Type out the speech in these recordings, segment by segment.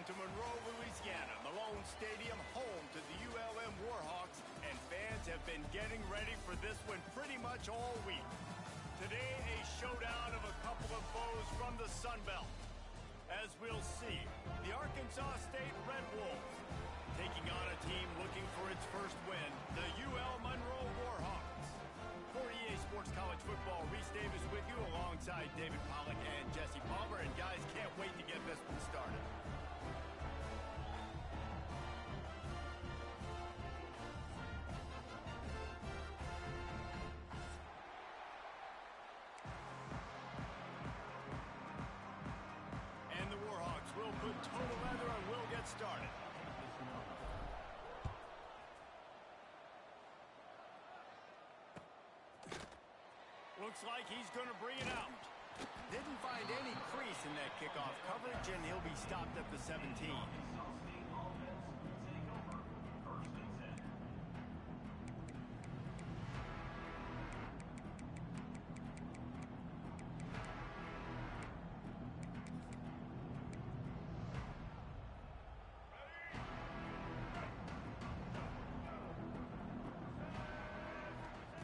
Welcome to Monroe, Louisiana, Malone Stadium, home to the ULM Warhawks, and fans have been getting ready for this one pretty much all week. Today, a showdown of a couple of foes from the Sun Belt. As we'll see, the Arkansas State Red Wolves taking on a team looking for its first win, the UL Monroe Warhawks. For EA Sports College Football, Reese Davis with you alongside David Pollack and Jesse Palmer. And guys, can't wait to get this one started. And the Warhawks will put total leather and will get started. Looks like he's going to bring it out. Didn't find any crease in that kickoff coverage, and he'll be stopped at the 17.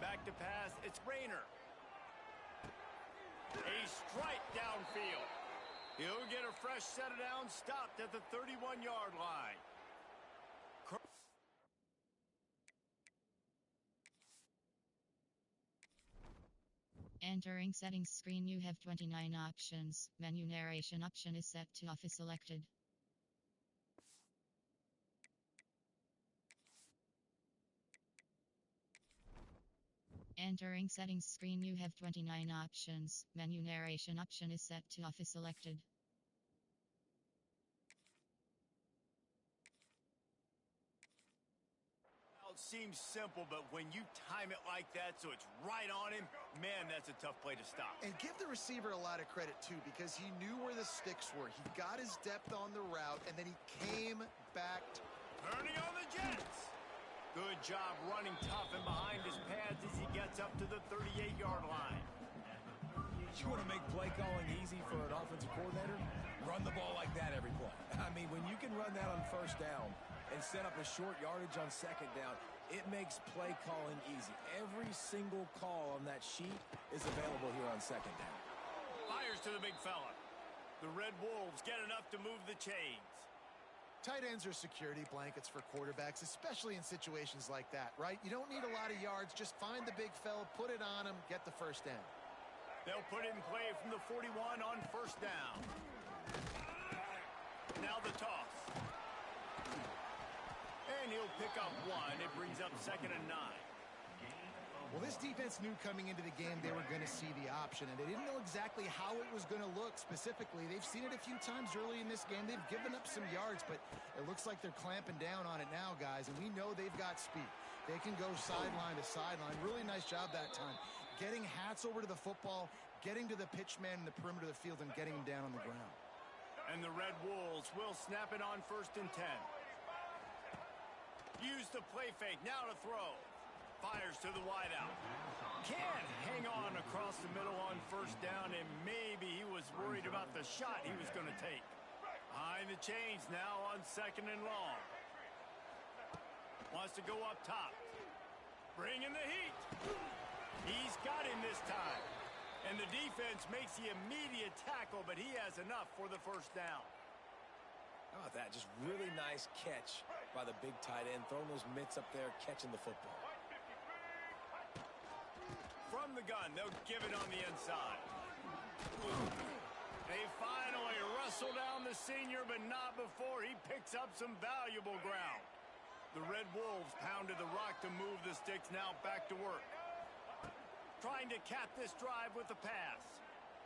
Back to pass, it's Rayner. A strike downfield. He'll get a fresh set of downs, stopped at the 31-yard line. Entering settings screen, you have 29 options. Menu narration option is set to off is selected. Entering settings screen, you have 29 options. Menu narration option is set to off is selected. It seems simple, but when you time it like that so it's right on him, man, that's a tough play to stop. And give the receiver a lot of credit, too, because he knew where the sticks were. He got his depth on the route, and then he came back. Turning on the Jets. Good job running tough and behind his pads as he gets up to the 38-yard line. You want to make play calling easy for an offensive coordinator? Run the ball like that every play. I mean, when you can run that on first down and set up a short yardage on second down, it makes play calling easy. Every single call on that sheet is available here on second down. Fires to the big fella. The Red Wolves get enough to move the chains. Tight ends are security blankets for quarterbacks, especially in situations like that, right? You don't need a lot of yards. Just find the big fella, put it on him, get the first down. They'll put it in play from the 41 on first down. Now the toss. And he'll pick up one. It brings up 2nd and 9. Well, this defense knew coming into the game they were going to see the option, and they didn't know exactly how it was going to look specifically. They've seen it a few times early in this game. They've given up some yards, but it looks like they're clamping down on it now, guys, and we know they've got speed. They can go sideline to sideline. Really nice job that time. Getting Hats over to the football, getting to the pitch man in the perimeter of the field, and getting him down on the ground. And the Red Wolves will snap it on 1st and 10. Use the play fake, now to throw. Fires to the wideout. Can't hang on across the middle on first down, and maybe he was worried about the shot he was going to take. Behind the chains now on 2nd and long. Wants to go up top. Bring in the heat. He's got him this time. And the defense makes the immediate tackle, but he has enough for the first down. How about that? Just really nice catch by the big tight end, throwing those mitts up there, catching the football. From the gun, they'll give it on the inside. They finally wrestle down the senior, but not before he picks up some valuable ground. The Red Wolves pounded the rock to move the sticks, now back to work. Trying to cap this drive with the pass.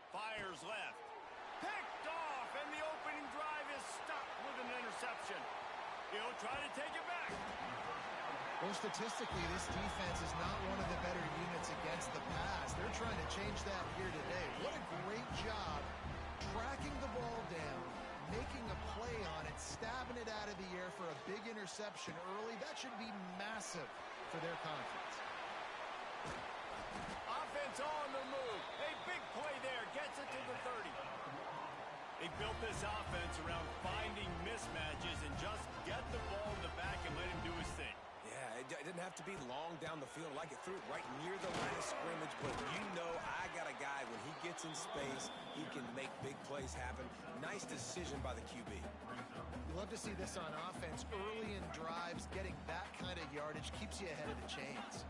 Fires left. Picked off, and the opening drive is stopped with an interception. He'll try to take it back. Well, statistically, this defense is not one of the better units against the pass. They're trying to change that here today. What a great job tracking the ball down, making a play on it, stabbing it out of the air for a big interception early. That should be massive for their confidence. Offense on the move. A big play there. Gets it to the 30. They built this offense around finding mismatches and just get the ball in the back and let him do his thing. Yeah, it didn't have to be long down the field. Like it threw it right near the line of scrimmage, but you know I got a guy, when he gets in space, he can make big plays happen. Nice decision by the QB. You love to see this on offense. Early in drives, getting that kind of yardage keeps you ahead of the chains.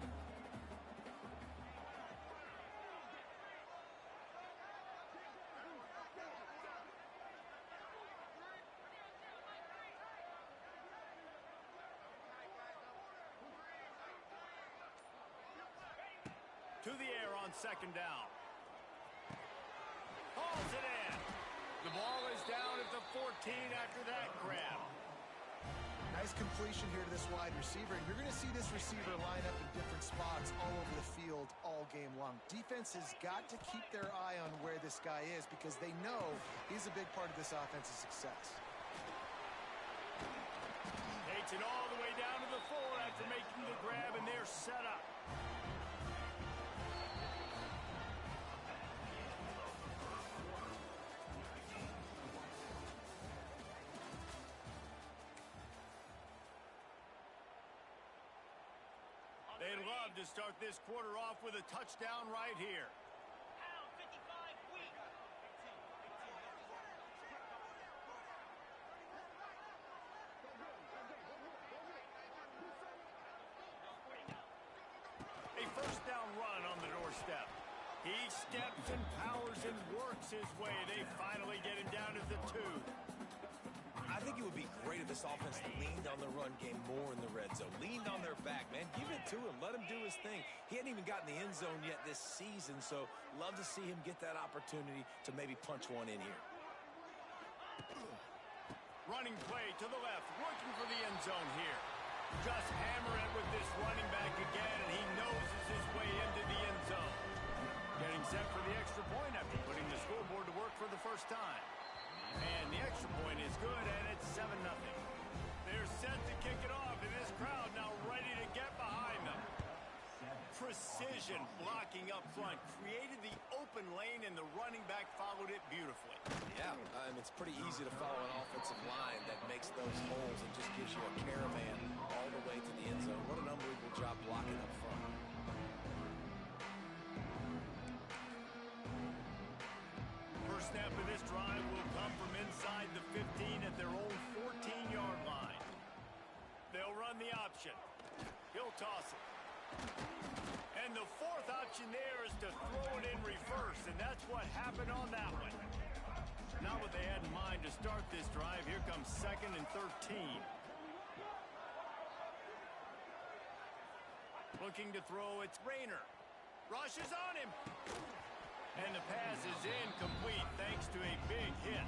To the air on second down. Hauls it in. The ball is down at the 14 after that grab. Nice completion here to this wide receiver. And you're going to see this receiver line up in different spots all over the field all game long. Defense has got to keep their eye on where this guy is because they know he's a big part of this offense's success. Takes it all the way down to the 4 after making the grab, and they're set up. They'd love to start this quarter off with a touchdown right here. A first down run on the doorstep. He steps and powers and works his way. They finally get him down at the 2. I think it would be great if this offense leaned on the run game more in the red zone. Leaned on their back, man. Give it to him. Let him do his thing. He hadn't even gotten the end zone yet this season, so love to see him get that opportunity to maybe punch one in here. Running play to the left, working for the end zone here. Just hammer it with this running back again, and he noses his way into the end zone. Getting set for the extra point after putting the scoreboard to work for the first time. And the extra point is good, and it's 7-0. They're set to kick it off, and this crowd now ready to get behind them. Precision blocking up front created the open lane, and the running back followed it beautifully. Yeah, it's pretty easy to follow an offensive line that makes those holes and just gives you a caravan all the way to the end zone. What an unbelievable job blocking up front. First snap of this drive will come from inside the 15 at their own 14-yard line. They'll run the option. He'll toss it. And the fourth option there is to throw it in reverse, and that's what happened on that one. Not what they had in mind to start this drive. Here comes 2nd and 13. Looking to throw, it's Rayner. Rushes on him. And the pass is incomplete thanks to a big hit.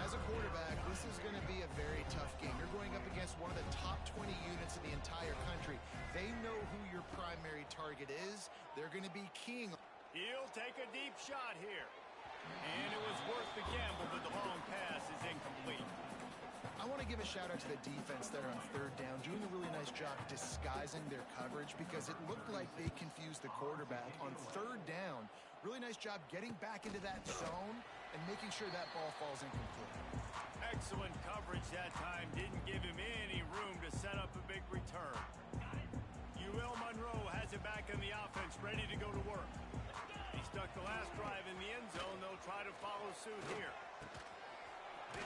As a quarterback, this is going to be a very tough game. You're going up against one of the top 20 units in the entire country. They know who your primary target is. They're going to be keying. He'll take a deep shot here. And it was worth the gamble, but the long pass is incomplete. I want to give a shout out to the defense there on 3rd down, doing a really nice job disguising their coverage because it looked like they confused the quarterback on 3rd down. Really nice job getting back into that zone and making sure that ball falls incomplete. Excellent coverage that time. Didn't give him any room to set up a big return. UL Monroe has it back in the offense, ready to go to work. He stuck the last drive in the end zone. They'll try to follow suit here.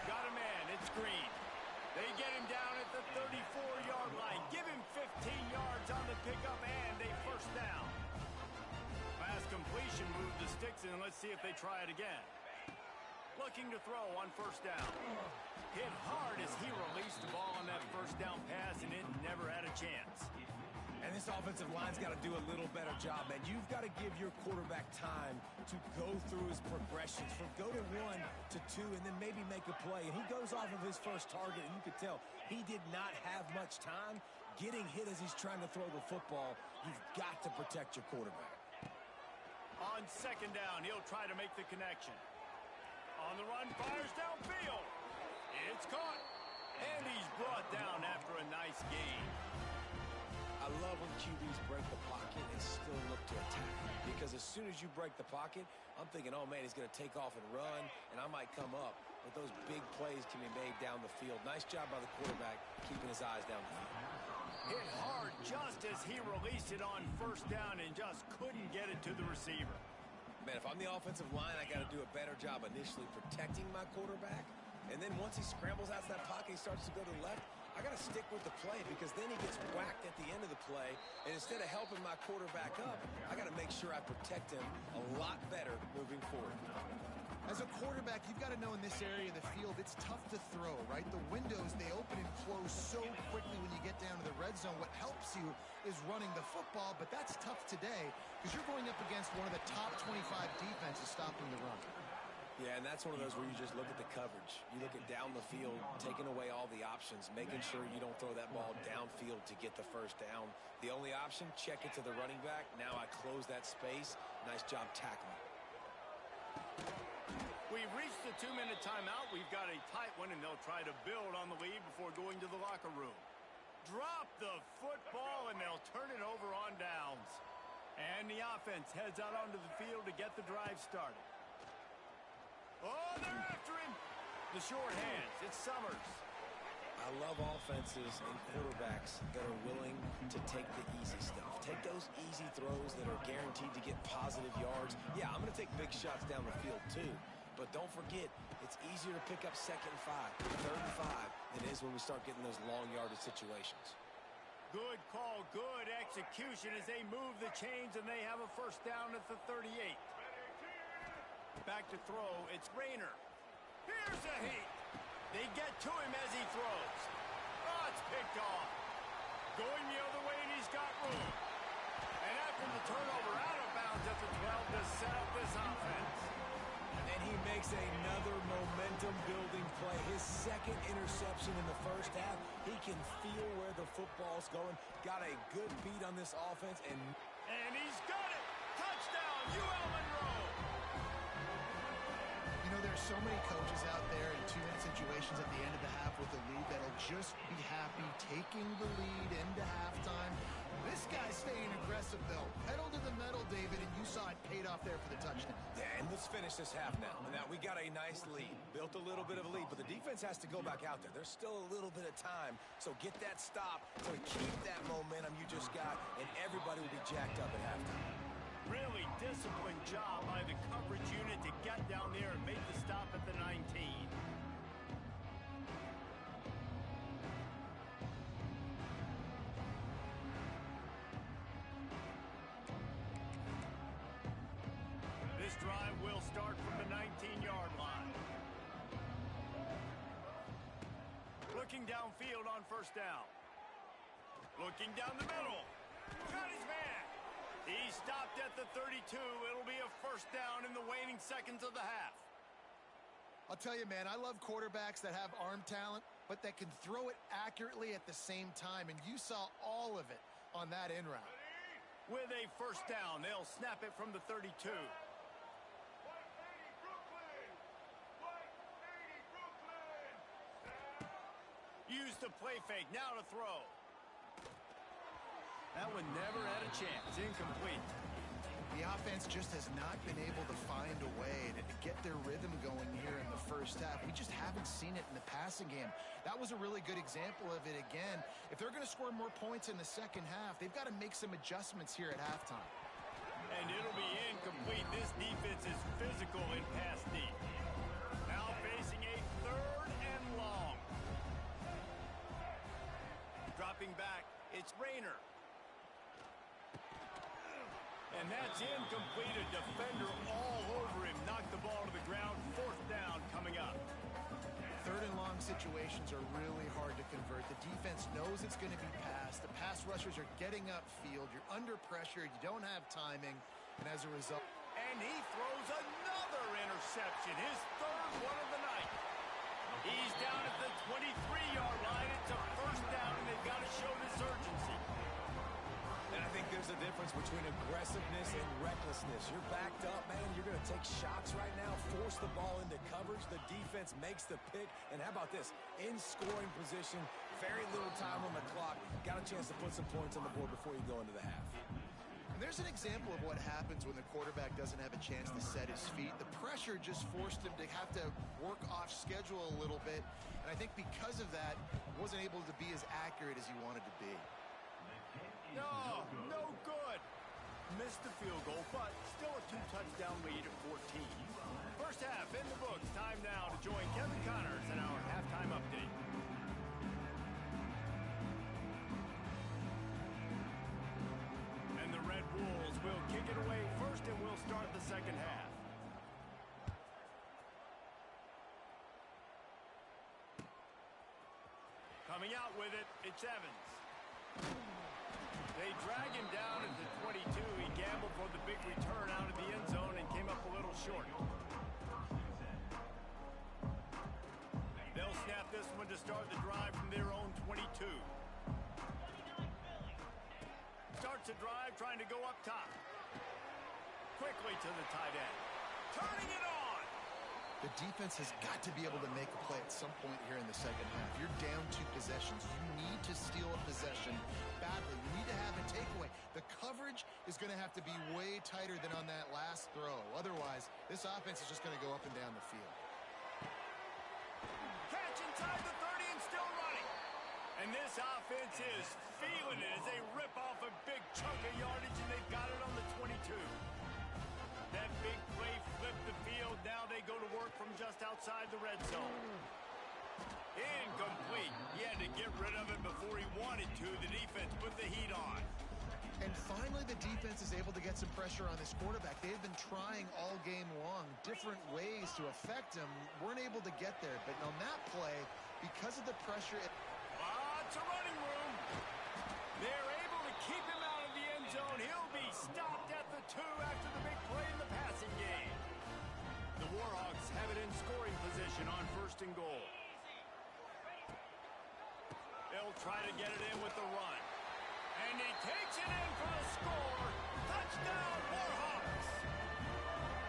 Got a man. It's Green. They get him down at the 34-yard line. Give him 15 yards on the pickup and a first down. Pass completion, move the sticks in, and let's see if they try it again. Looking to throw on 1st down. Hit hard as he released the ball on that 1st down pass, and it never had a chance. And this offensive line's got to do a little better job, man. You've got to give your quarterback time to go through his progressions from go to 1 to 2 and then maybe make a play. And he goes off of his first target, and you could tell he did not have much time getting hit as he's trying to throw the football. You've got to protect your quarterback. On 2nd down, he'll try to make the connection. On the run, fires downfield. It's caught. And he's brought down after a nice gain. I I love when QBs break the pocket and still look to attack. Because as soon as you break the pocket, I'm thinking, oh, man, he's going to take off and run, and I might come up. But those big plays can be made down the field. Nice job by the quarterback keeping his eyes down the field. Hit hard just as he released it on first down and just couldn't get it to the receiver. Man, if I'm the offensive line, I got to do a better job initially protecting my quarterback. And then once he scrambles out of that pocket, he starts to go to the left, I got to stick with the play because then he gets whacked at the end of the play. And instead of helping my quarterback up, I got to make sure I protect him a lot better moving forward. As a quarterback, you've got to know in this area of the field, it's tough to throw, right? The windows, they open and close so quickly when you get down to the red zone. What helps you is running the football, but that's tough today because you're going up against one of the top 25 defenses stopping the run. Yeah, and that's one of those where you just look at the coverage. You look at down the field, taking away all the options, making sure you don't throw that ball downfield to get the first down. The only option, check it to the running back. Now I close that space. Nice job tackling. We've reached the 2-minute timeout. We've got a tight one, and they'll try to build on the lead before going to the locker room. Drop the football, and they'll turn it over on downs. And the offense heads out onto the field to get the drive started. Oh, they're after him. The short hands. It's Summers. I love offenses and quarterbacks that are willing to take the easy stuff. Take those easy throws that are guaranteed to get positive yards. Yeah, I'm going to take big shots down the field too. But don't forget, it's easier to pick up 2nd and 5, 3rd and 5 than it is when we start getting those long yardage situations. Good call, good execution as they move the chains and they have a first down at the 38. Back to throw, it's Rayner. Here's a heat. They get to him as he throws. Oh, it's picked off. Going the other way and he's got room. And after the turnover out of bounds at the 12 to set up this offense. And he makes another momentum-building play. His 2nd interception in the first half. He can feel where the football's going. Got a good beat on this offense. And he's got it. Touchdown, UL Monroe. You know, there's so many coaches out there in 2-minute situations at the end of the half with the lead that'll just be happy taking the lead into halftime. This guy's staying aggressive, though. Pedal to the metal, David, and you saw it paid off there for the touchdown. Yeah, and let's finish this half now. Now, we got a nice lead. Built a little bit of a lead, but the defense has to go back out there. There's still a little bit of time, so get that stop to keep that momentum you just got, and everybody will be jacked up at halftime. Really disciplined job by the coverage unit to get down there and make the stop at the 19. This drive will start from the 19-yard line. Looking downfield on first down. Looking down the middle. Got his man. He stopped at the 32. It'll be a first down in the waning seconds of the half. I'll tell you, man, I love quarterbacks that have arm talent, but that can throw it accurately at the same time, and you saw all of it on that in route. With a first down, they'll snap it from the 32. Use the play fake, now to throw. That one never had a chance, incomplete. The offense just has not been able to find a way to get their rhythm going here in the first half. We just haven't seen it in the passing game. That was a really good example of it again. If they're going to score more points in the second half, they've got to make some adjustments here at halftime. And it'll be incomplete. This defense is physical in pass deep. Now facing a 3rd and long. Dropping back, it's Rayner. And that's incomplete. A defender all over him. Knocked the ball to the ground. 4th down coming up. 3rd and long situations are really hard to convert. The defense knows it's going to be passed. The pass rushers are getting upfield. You're under pressure. You don't have timing. And as a result... And he throws another interception. His 3rd one of the night. He's down at the 23-yard line. It's a first down, and they've got to show this urgency. And I think there's a difference difference between aggressiveness and recklessness. You're backed up, man. You're going to take shots right now, force the ball into coverage. The defense makes the pick. And how about this? In scoring position, very little time on the clock. Got a chance to put some points on the board before you go into the half. And there's an example of what happens when the quarterback doesn't have a chance to set his feet. The pressure just forced him to have to work off schedule a little bit. And I think because of that, wasn't able to be as accurate as he wanted to be. No, no good. Missed the field goal, but still a 2-touchdown lead at 14. First half in the books. Time now to join Kevin Connors in our halftime update. And the Red Wolves will kick it away first, and we'll start the second half. Coming out with it, it's Evans. They drag him down at the 22. He gambled for the big return out of the end zone and came up a little short. They'll snap this one to start the drive from their own 22. Starts the drive trying to go up top. Quickly to the tight end. Turning it on. The defense has got to be able to make a play at some point here in the second half. You're down 2 possessions. You need to steal a possession badly. You need to have a takeaway. The coverage is going to have to be way tighter than on that last throw. Otherwise, this offense is just going to go up and down the field. Catch inside the 30 and still running. And this offense is feeling it as they rip off a big chunk of yardage, and they've got it on the 22. That big play flipped the field. Now they go to work from just outside the red zone. Incomplete. He had to get rid of it before he wanted to. The defense put the heat on. And finally, the defense is able to get some pressure on this quarterback. They've been trying all game long, different ways to affect him. Weren't able to get there. But on that play, because of the pressure... Lots of running room. They're able to keep him out of the end zone. He'll be stopped at the 2 after the big play in the passing game. The Warhawks have it in scoring position on 1st and goal. They'll try to get it in with the run. And he takes it in for the score. Touchdown, Warhawks.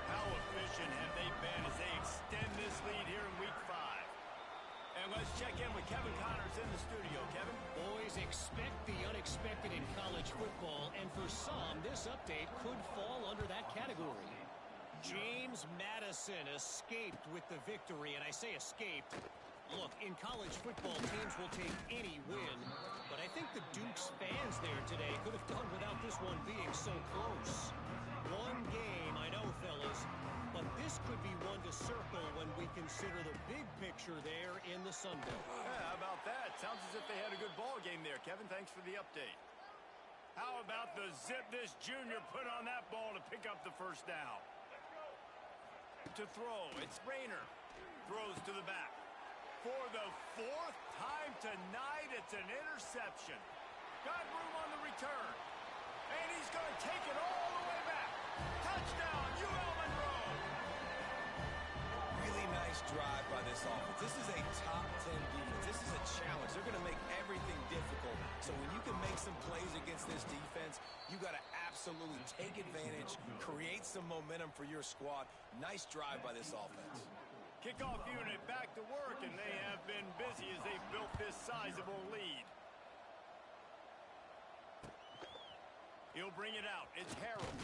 How efficient have they been as they extend this lead here in Week 5? And let's check in with Kevin Connors in the studio. Kevin? Boys, expect the unexpected in college football, and for some, this update could fall under that category. James Madison escaped with the victory, and I say escaped. Look, in college football, teams will take any win, but I think the Dukes fans there today could have done without this one being so close. One game, I know, fellas, but this could be one to circle when we consider the big picture there in the Sun Belt. Yeah, how about that? Sounds as if they had a good ball game there, Kevin. Thanks for the update. How about the zip this junior put on that ball to pick up the first down? To throw, it's Rayner. Throws to the back. For the 4th time tonight, it's an interception. Got room on the return. And he's going to take it all the way back. Touchdown, UL Monroe. Really nice drive by this offense. This is a top 10 defense. This is a challenge. They're going to make everything difficult. So when you can make some plays against this defense, you got to absolutely take advantage, create some momentum for your squad. Nice drive by this offense. Kickoff unit back to work, and they have been busy as they've built this sizable lead. He'll bring it out. It's Harold.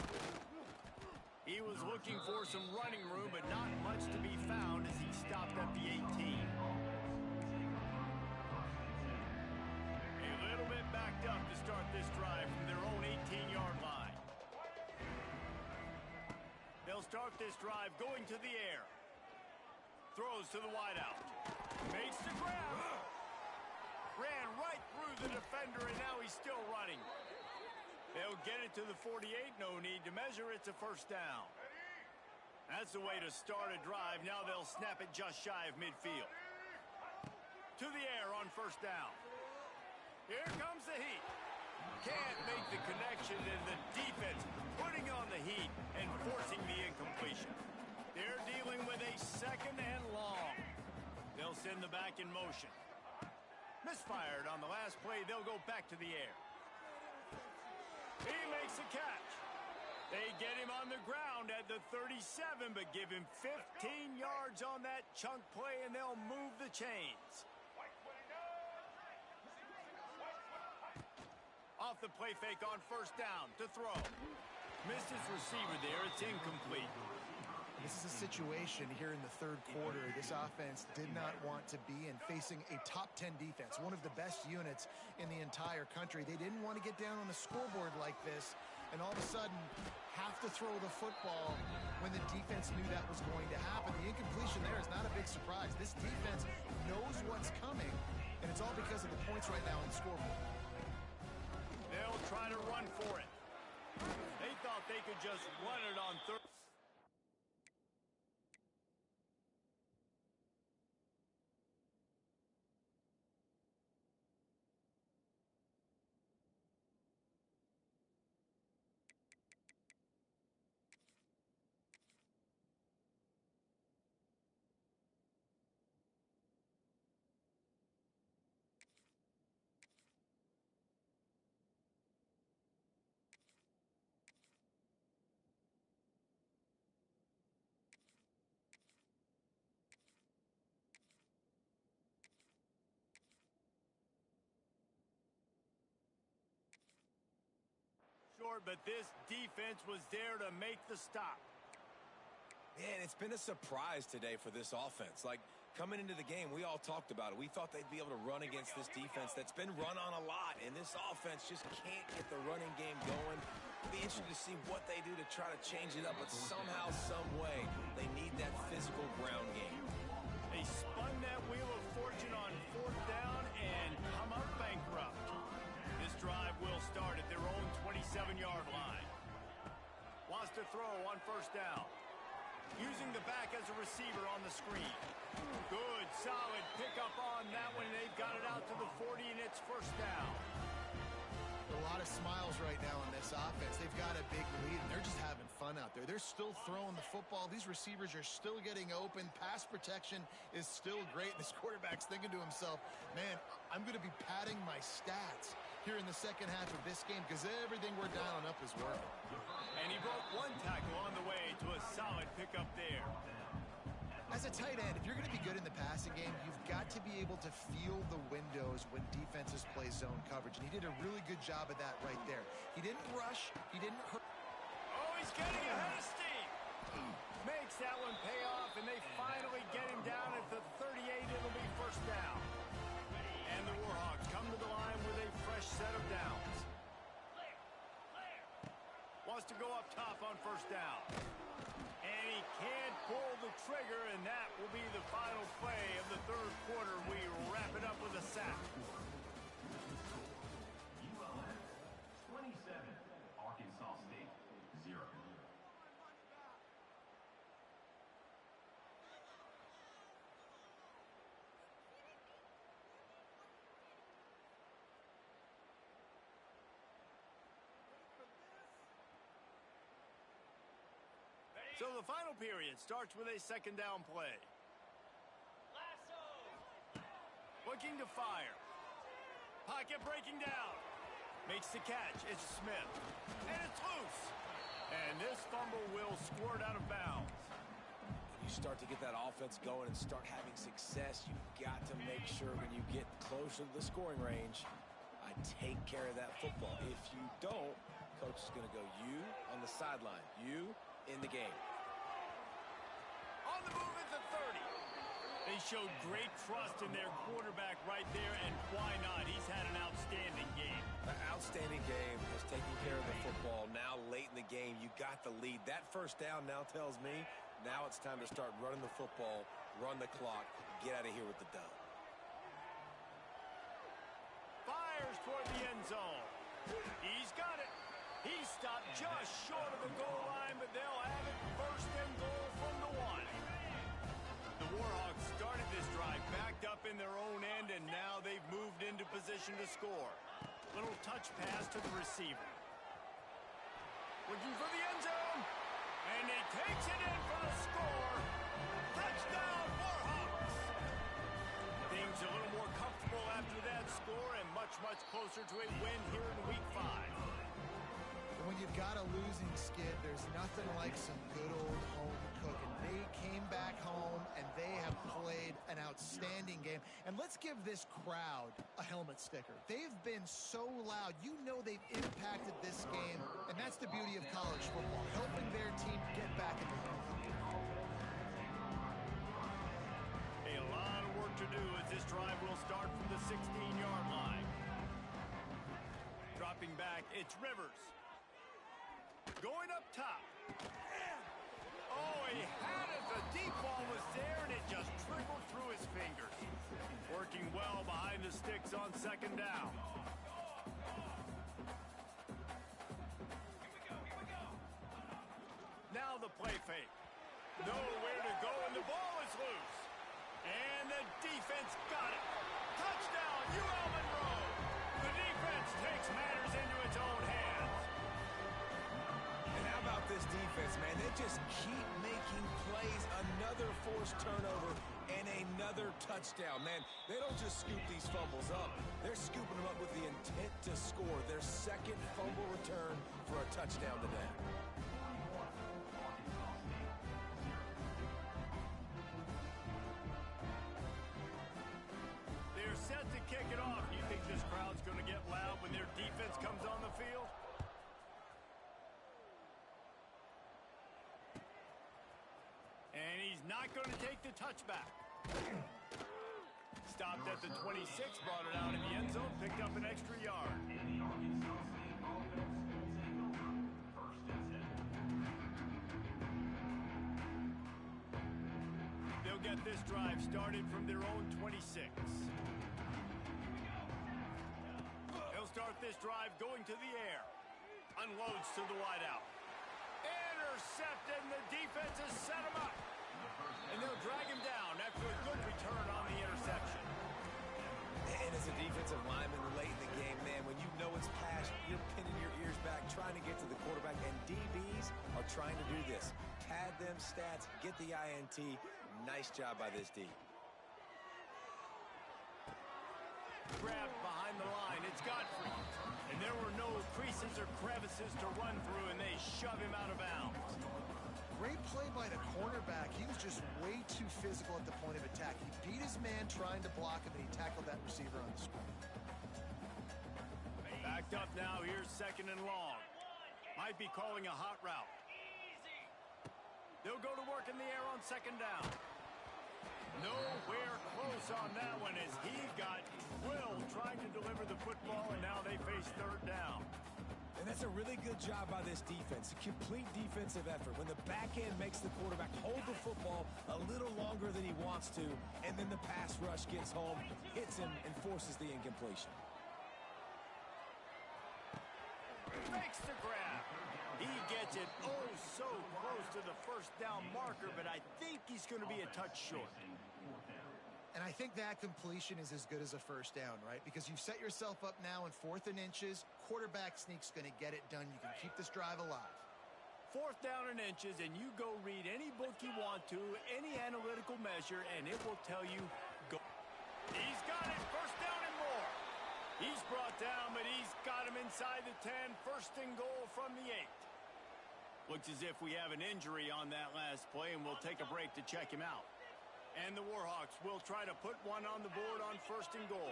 He was looking for some running room, but not much to be found as he stopped at the 18. A little bit backed up to start this drive from their own 18-yard line. They'll start this drive going to the air. Throws to the wideout. Makes the grab. Ran right through the defender, and now he's still running. They'll get it to the 48. No need to measure. It's a first down. That's the way to start a drive. Now they'll snap it just shy of midfield. To the air on first down. Here comes the heat. Can't make the connection, and the defense putting on the heat and forcing the incompletion. They're dealing with a 2nd and long. They'll send the back in motion. Misfired on the last play. They'll go back to the air. He makes a catch. They get him on the ground at the 37, but give him 15 yards on that chunk play, and they'll move the chains. Off the play fake on first down to throw. Missed his receiver there. It's incomplete. This is a situation here in the third quarter this offense did not want to be in, facing a top 10 defense, one of the best units in the entire country. They didn't want to get down on the scoreboard like this and all of a sudden have to throw the football when the defense knew that was going to happen. The incompletion there is not a big surprise. This defense knows what's coming, and it's all because of the points right now on the scoreboard. They'll try to run for it. They thought they could just run it on third. But this defense was there to make the stop. Man, it's been a surprise today for this offense. Like, coming into the game, we all talked about it. We thought they'd be able to run against this defense that's been run on a lot, and this offense just can't get the running game going. It'll be interesting to see what they do to try to change it up, but somehow, some way, they need that physical ground game. They spun that wheel of fortune on fourth down and come up bankrupt. This drive will start at their own 27-yard line. Wants to throw on first down. Using the back as a receiver on the screen. Good, solid pickup on that one. They've got it out to the 40, and it's first down. A lot of smiles right now in this offense. They've got a big lead, and they're just having fun out there. They're still throwing the football. These receivers are still getting open. Pass protection is still great. This quarterback's thinking to himself, man, I'm going to be padding my stats here in the second half of this game because everything we're dialing up is working. And he broke one tackle on the way to a solid pickup there. As a tight end, if you're going to be good in the passing game, you've got to be able to feel the windows when defenses play zone coverage. And he did a really good job of that right there. He didn't rush. He didn't hurt. Oh, he's getting ahead of steam. Makes that one pay off, and they finally get him down at the 38. It'll be first down. And the Warhawks come to the line with a fresh set of downs. Wants to go up top on first down. And he can't pull the trigger, and that will be the final play of the third quarter. We wrap it up with a sack. ULM 27, Arkansas State 0. So the final period starts with a second down play. Looking to fire. Pocket breaking down. Makes the catch. It's Smith. And it's loose. And this fumble will squirt out of bounds. When you start to get that offense going and start having success, you've got to make sure when you get closer to the scoring range, I take care of that football. If you don't, coach is going to go, you on the sideline, you in the game. On the move at the 30. They showed great trust in their quarterback right there, and why not? He's had an outstanding game. An outstanding game, has taken care of the football. Now late in the game, you got the lead. That first down now tells me now it's time to start running the football, run the clock, get out of here with the dub. Fires toward the end zone. He's got it. He stopped just short of the goal line, but they'll have it first and goal from the one. The Warhawks started this drive backed up in their own end, and now they've moved into position to score. Little touch pass to the receiver. Looking for the end zone, and he takes it in for the score. Touchdown, Warhawks! Things a little more comfortable after that score, and much, much closer to a win here in Week 5. When you've got a losing skid, there's nothing like some good old home cooking. They came back home, and they have played an outstanding game. And let's give this crowd a helmet sticker. They've been so loud. You know they've impacted this game, and that's the beauty of college football, helping their team get back in the game. A lot of work to do as this drive will start from the 16-yard line. Dropping back, it's Rivers. Going up top. Oh, he had it. The deep ball was there, and it just trickled through his fingers. Working well behind the sticks on second down. Now the play fake. Nowhere to go, and the ball is loose. And the defense got it. Touchdown, UL Monroe. The defense takes matters into its own hands. And how about this defense, man? They just keep making plays. Another forced turnover and another touchdown. Man, they don't just scoop these fumbles up. They're scooping them up with the intent to score. Their second fumble return for a touchdown today. They're set to kick it off. You think this crowd's going to get loud when their defense comes on the field? And he's not going to take the touchback. Stopped at the 26, brought it out in the end zone, picked up an extra yard. They'll get this drive started from their own 26. He'll start this drive going to the air. Unloads to the wideout. Intercepted, and the defense has set him up. And they'll drag him down after a good return on the interception. And as a defensive lineman late in the game, man, when you know it's past, you're pinning your ears back, trying to get to the quarterback, and DBs are trying to do this. Pad them stats, get the INT. Nice job by this D. Grabbed behind the line, it's Godfrey. And there were no creases or crevices to run through, and they shove him out of bounds. Great play by the cornerback. He was just way too physical at the point of attack. He beat his man trying to block him, and he tackled that receiver on the screen. Backed up now. Here's second and long. Might be calling a hot route. They'll go to work in the air on second down. Nowhere close on that one as he got drilled trying to deliver the football, and now they face third down. And that's a really good job by this defense. A complete defensive effort. When the back end makes the quarterback hold the football a little longer than he wants to, and then the pass rush gets home, hits him, and forces the incompletion. Makes the grab. He gets it so close to the first down marker, but I think he's going to be a touch short. And I think that completion is as good as a first down, right? Because you've set yourself up now in 4th and inches. Quarterback sneak's going to get it done. You can keep this drive alive. 4th down and inches, and you go read any book you want to, any analytical measure, and it will tell you go. He's got it. First down and more. He's brought down, but he's got him inside the 10. First and goal from the 8. Looks as if we have an injury on that last play, and we'll take a break to check him out. And the Warhawks will try to put one on the board on first and goal.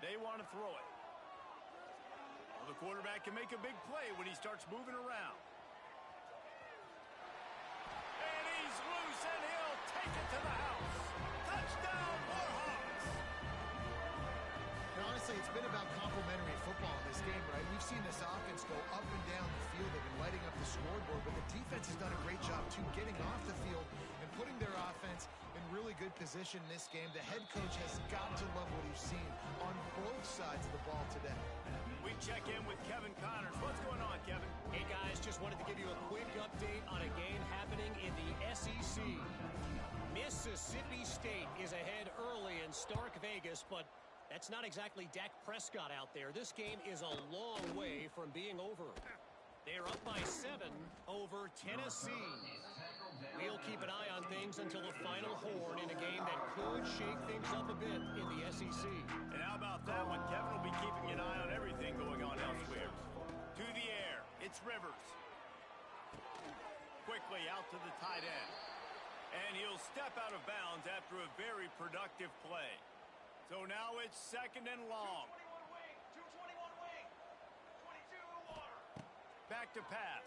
They want to throw it. Well, the quarterback can make a big play when he starts moving around. And he's loose, and he'll take it to the house. Touchdown, Warhawks! And honestly, it's been about complementary football in this game, right? We've seen this offense go up and down the field. They've been lighting up the scoreboard, but the defense has done a great job, too, getting off the field and putting their offense in really good position in this game. The head coach has got to love what he's seen on both sides of the ball today. We check in with Kevin Connors. What's going on, Kevin? Hey, guys, just wanted to give you a quick update on a game happening in the SEC. Mississippi State is ahead early in Stark Vegas, but that's not exactly Dak Prescott out there. This game is a long way from being over. They're up by 7 over Tennessee. We'll keep an eye on things until the final horn in a game that could shake things up a bit in the SEC. And how about that one? Kevin will be keeping an eye on everything going on elsewhere. To the air, it's Rivers. Quickly out to the tight end. And he'll step out of bounds after a very productive play. So now it's second and long. 221 wing. 22 water. Back to pass.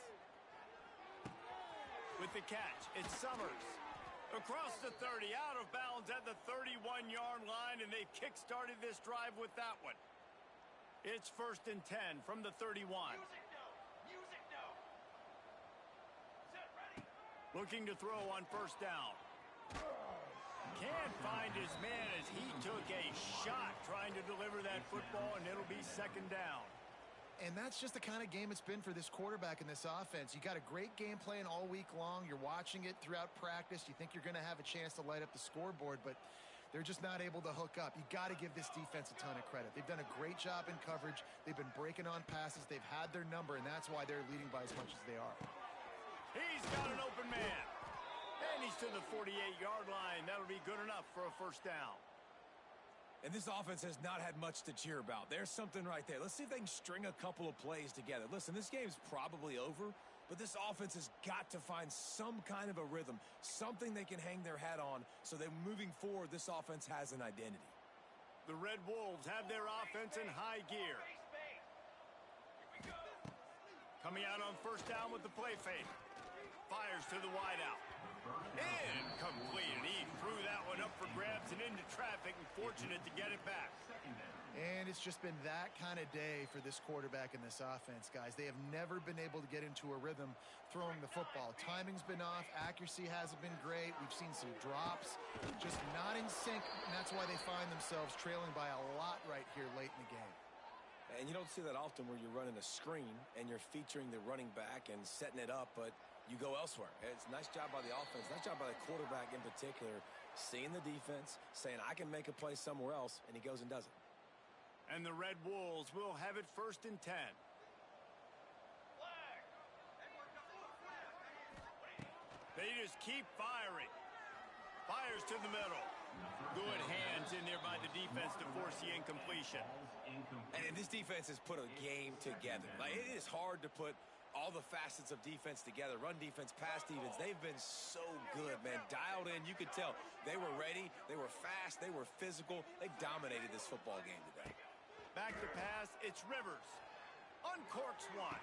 With the catch, it's Summers. Across the 30, out of bounds at the 31-yard line, and they've kick-started this drive with that one. It's 1st and 10 from the 31. Music no. Music no. Set ready. Looking to throw on 1st down. Can't find his man as he took a shot trying to deliver that football, and it'll be 2nd down. And that's just the kind of game it's been for this quarterback in this offense. You got a great game plan all week long. You're watching it throughout practice. You think you're going to have a chance to light up the scoreboard, but they're just not able to hook up. You got to give this defense a ton of credit. They've done a great job in coverage. They've been breaking on passes. They've had their number, and that's why they're leading by as much as they are. He's got an open man. And he's to the 48-yard line. That'll be good enough for a 1st down. And this offense has not had much to cheer about. There's something right there. Let's see if they can string a couple of plays together. Listen, this game's probably over, but this offense has got to find some kind of a rhythm, something they can hang their hat on so that moving forward, this offense has an identity. The Red Wolves have their offense in high gear. Coming out on 1st down with the play fake. Fires to the wideout. Incomplete, and he threw that one up for grabs and into traffic, and fortunate to get it back. And it's just been that kind of day for this quarterback and this offense, guys. They have never been able to get into a rhythm throwing the football. Timing's been off. Accuracy hasn't been great. We've seen some drops, just not in sync, and that's why they find themselves trailing by a lot right here late in the game. And you don't see that often where you're running a screen and you're featuring the running back and setting it up, but you go elsewhere. It's a nice job by the offense, nice job by the quarterback in particular, seeing the defense, saying, I can make a play somewhere else, and he goes and does it. And the Red Wolves will have it 1st and 10. They just keep firing. Fires to the middle. Good hands in there by the defense to force the incompletion. And this defense has put a game together. Like, it is hard to put all the facets of defense together. Run defense, pass defense. They've been so good, man. Dialed in. You could tell they were ready. They were fast. They were physical. They dominated this football game today. Back to pass. It's Rivers. Uncorks one.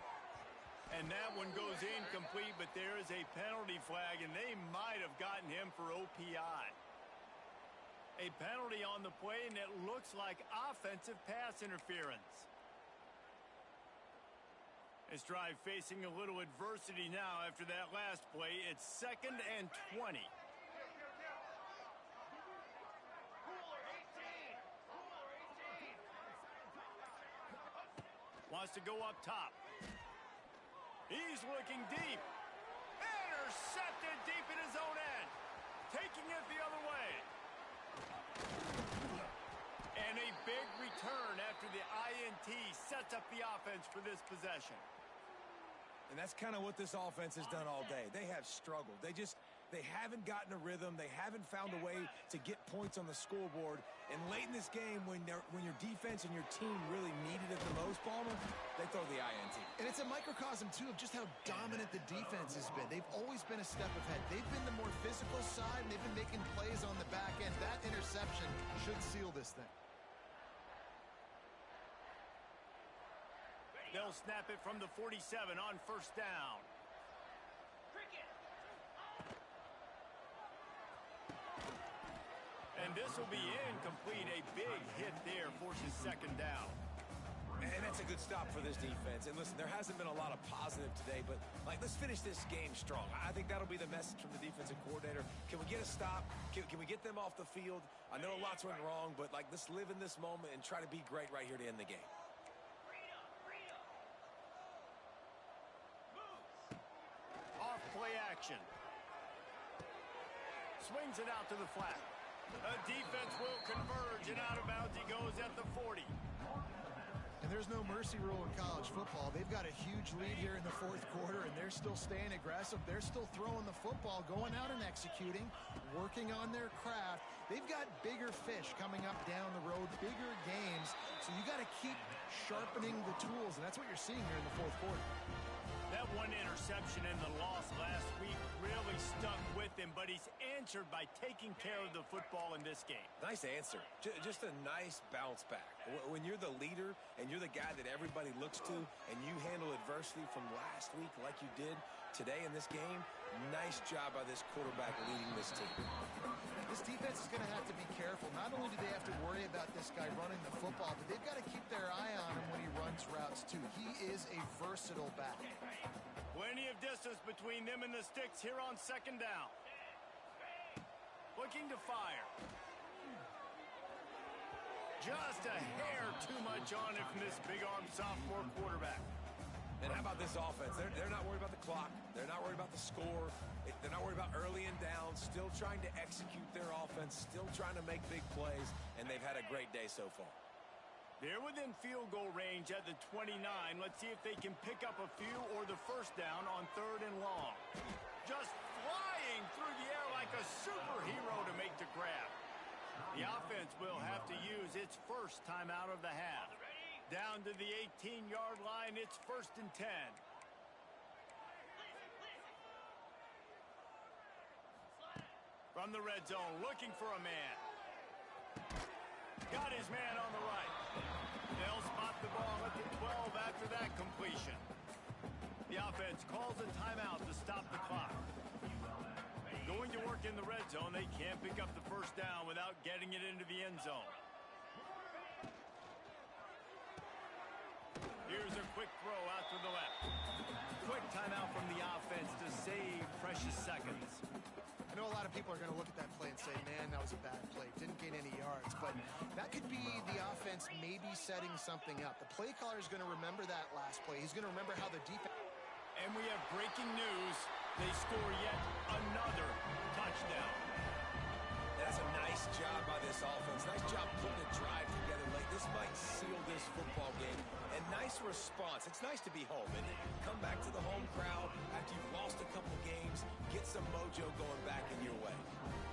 And that one goes incomplete, but there is a penalty flag, and they might have gotten him for OPI. A penalty on the play, and it looks like offensive pass interference. This drive facing a little adversity now after that last play. It's 2nd and 20. Wants to go up top. He's looking deep. Intercepted deep in his own end. Taking it the other way. And a big return after the INT sets up the offense for this possession. And that's kind of what this offense has done all day. They have struggled. They haven't gotten a rhythm. They haven't found a way to get points on the scoreboard. And late in this game, when your defense and your team really needed it the most, Palmer, they throw the INT. And it's a microcosm, too, of just how dominant the defense has been. They've always been a step ahead. They've been the more physical side, and they've been making plays on the back end. That interception should seal this thing. They'll snap it from the 47 on 1st down. And this will be incomplete. A big hit there forces 2nd down. And that's a good stop for this defense. And listen, there hasn't been a lot of positive today, but let's finish this game strong. I think that'll be the message from the defensive coordinator. Can we get a stop? Can we get them off the field? I know a lot's went wrong, but let's live in this moment and try to be great right here to end the game. Off play action. Swings it out to the flat. The defense will converge, and out of bounds he goes at the 40. And there's no mercy rule in college football. They've got a huge lead here in the fourth quarter, and they're still staying aggressive. They're still throwing the football, going out and executing, working on their craft. They've got bigger fish coming up down the road, bigger games, so you got to keep sharpening the tools, and that's what you're seeing here in the fourth quarter. That one interception and the loss last week really stuck with him, but he's answered by taking care of the football in this game. Nice answer. Just a nice bounce back. When you're the leader and you're the guy that everybody looks to and you handle adversity from last week like you did today in this game, nice job by this quarterback leading this team. This defense is going to have to be careful. Not only do they have to worry about this guy running the football, but they've got to keep their eye on him when he runs routes too. He is a versatile back. Plenty of distance between them and the sticks here on second down. Looking to fire. Just a hair too much on it from this big-arm sophomore quarterback. And how about this offense? They're not worried about the clock. They're not worried about the score. They're not worried about early and down. Still trying to execute their offense. Still trying to make big plays. And they've had a great day so far. They're within field goal range at the 29. Let's see if they can pick up a few or the first down on 3rd and long. Just flying through the air like a superhero to make the grab. The offense will have to use its first timeout of the half. Down to the 18-yard line, it's 1st and 10. From the red zone, looking for a man. Got his man on the right. They'll spot the ball at the 12 after that completion. The offense calls a timeout to stop the clock. Going to work in the red zone, they can't pick up the first down without getting it into the end zone. Here's a quick throw out to the left. Quick timeout from the offense to save precious seconds. I know a lot of people are going to look at that play and say, man, that was a bad play. Didn't gain any yards. But that could be the offense maybe setting something up. The play caller is going to remember that last play. He's going to remember how the defense... And we have breaking news. They score yet another touchdown. That's a nice job by this offense. Nice job putting a drive together late. This might seal this football game. And nice response. It's nice to be home, and come back to the home crowd after you've lost a couple games. Get some mojo going back in your way.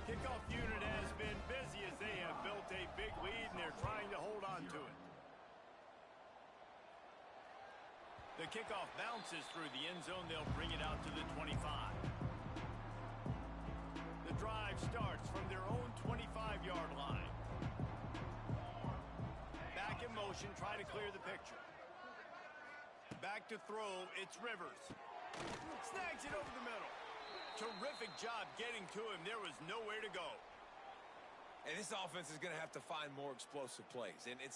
Kickoff unit has been busy as they have built a big lead, and they're trying to hold on to it. The kickoff bounces through the end zone. They'll bring it out to the 25. The drive starts from their own 25-yard line. Back in motion, try to clear the picture. Back to throw, it's Rivers. Snags it over the middle. Terrific job getting to him. There was nowhere to go. And this offense is going to have to find more explosive plays. And it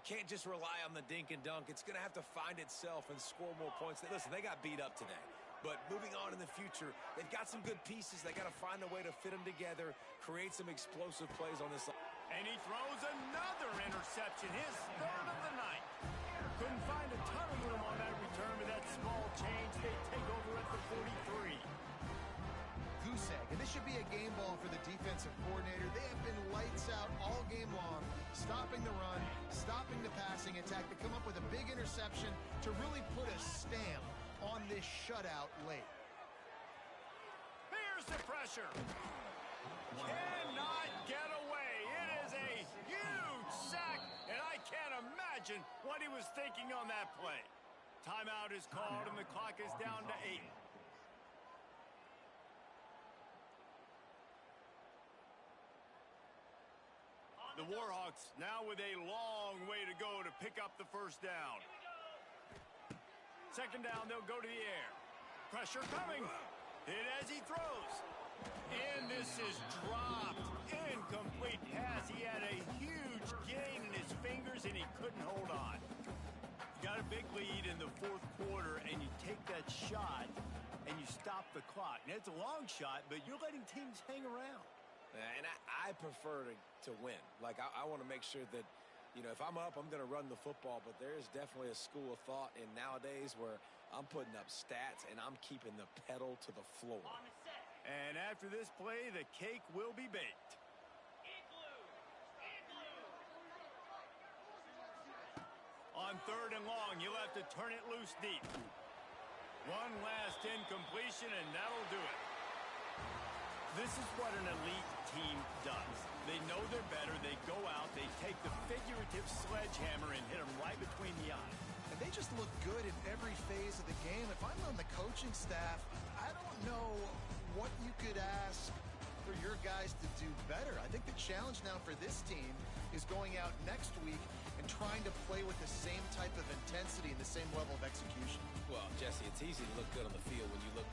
can't just rely on the dink and dunk. It's going to have to find itself and score more points. Listen, they got beat up today. But moving on in the future, they've got some good pieces. They got to find a way to fit them together, create some explosive plays on this. And he throws another interception, his 3rd of the night. Couldn't find a ton of room on that return, but that small change, they take over at the 43. Goose egg. And this should be a game ball for the defensive coordinator. They have been lights out all game long, stopping the run, stopping the passing attack to come up with a big interception to really put a stamp on this shutout late. Here's the pressure. Cannot get away. It is a huge sack, and I can't imagine what he was thinking on that play. Timeout is called, and the clock is down to 8. The Warhawks now with a long way to go to pick up the first down. Second down, they'll go to the air. Pressure coming. Hit as he throws. And this is dropped. Incomplete pass. He had a huge gain in his fingers, and he couldn't hold on. You got a big lead in the fourth quarter, and you take that shot, and you stop the clock. Now, it's a long shot, but you're letting teams hang around. And I prefer to win. Like, I want to make sure that, you know, if I'm up, I'm going to run the football. But there is definitely a school of thought in nowadays where I'm putting up stats and I'm keeping the pedal to the floor. And after this play, the cake will be baked. On On 3rd and long, you'll have to turn it loose deep. One last incompletion, and that'll do it. This is what an elite team does. They know they're better. They go out, they take the figurative sledgehammer and hit them right between the eyes. And they just look good in every phase of the game. If I'm on the coaching staff, I don't know what you could ask for your guys to do better. I think the challenge now for this team is going out next week and trying to play with the same type of intensity and the same level of execution. Well, Jesse, it's easy to look good on the field when you look